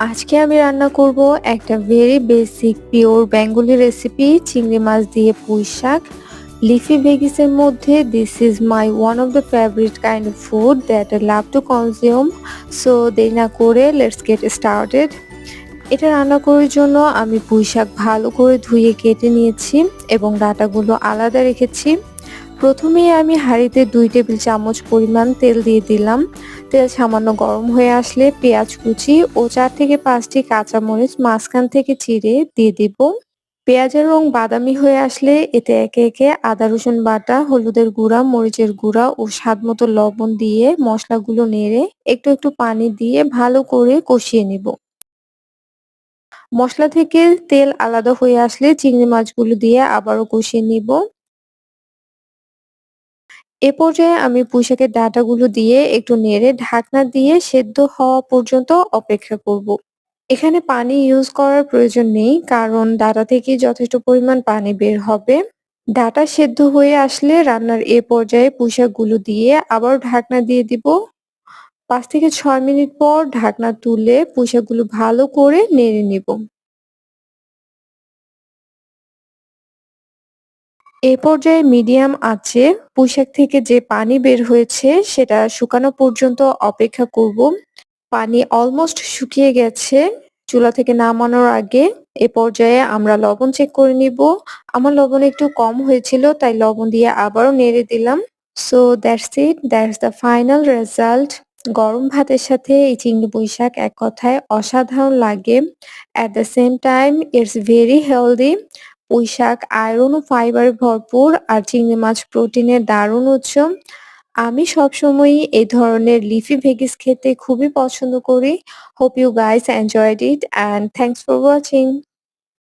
আজকে আমি রান্না করব একটা very basic pure Bengali recipe চিংড়ি মাছ দিয়ে পুঁই শাক। লিফি ভেজিসের মধ্যে this is my one of the favourite kind of food that I love to consume. So দেরি না করে লেটস গেট স্টার্টেড। এটা রান্না করার জন্য আমি পুঁই শাক ভালো করে ধুয়ে কেটে নিয়েছি এবং ডাঁটাগুলো আলাদা রেখেছি। প্রথমেই আমি হাঁড়িতে 2 টেবিল চামচ পরিমাণ তেল দিয়ে দিলাম। তেল সামান্য গরম হয়ে আসলে পেঁয়াজ কুচি ও 4 থেকে 5টি কাঁচামরিচ মাঝখান থেকে চিড়ে দিয়ে দিব। পেঁয়াজের রং বাদামি হয়ে আসলে এতে একে একে আদা রসুন বাটা, হলুদের গুঁড়া, মরিচের গুঁড়া ও স্বাদমতো লবণ দিয়ে মশলাগুলো নেড়ে একটু একটু পানি দিয়ে ভালো করে কষিয়ে নিব। মশলা থেকে তেল আলাদা হয়ে আসলে চিংড়ি মাছগুলো দিয়ে আবারও কষিয়ে নিব। এ পর্যায়ে আমি পুঁইশাকের ডাঁটাগুলো দিয়ে একটু নেড়ে ঢাকনা দিয়ে সেদ্ধ হওয়া পর্যন্ত অপেক্ষা করব। এখানে পানি ইউজ করার প্রয়োজন নেই কারণ ডাঁটা থেকে যথেষ্ট পরিমাণ পানি বের হবে। ডাঁটা সেদ্ধ হয়ে আসলে রান্নার এ পর্যায়ে পুঁইশাকগুলো দিয়ে আবার ঢাকনা দিয়ে দিব। 5 থেকে 6 মিনিট পর ঢাকনা তুলে পুঁইশাকগুলো ভালো করে নেড়ে নিব। এ পর্যায়ে মিডিয়াম আঁচে পুঁইশাক থেকে যে পানি বের হয়েছে সেটা শুকানো পর্যন্ত অপেক্ষা করব। পানি অলমোস্ট শুকিয়ে গেছে। চুলা থেকে নামানোর আগে এ পর্যায়ে আমরা লবণ চেক করে নিব। আমার লবণ একটু কম হয়েছিল তাই লবণ দিয়ে আবারও নেড়ে দিলাম। So that's it, that's the final result. গরম ভাতের সাথে এই চিংড়ি পুঁইশাক এক কথায় অসাধারণ লাগে। At the same time it's very healthy. পুঁইশাক আয়রন ও ফাইবারে ভরপুর আর চিংড়ি মাছ প্রোটিনের দারুণ উৎস। আমি সবসময়ই এই ধরনের লিফি ভেগিস খেতে খুবই পছন্দ করি। Hope you guys enjoyed it and thanks for watching.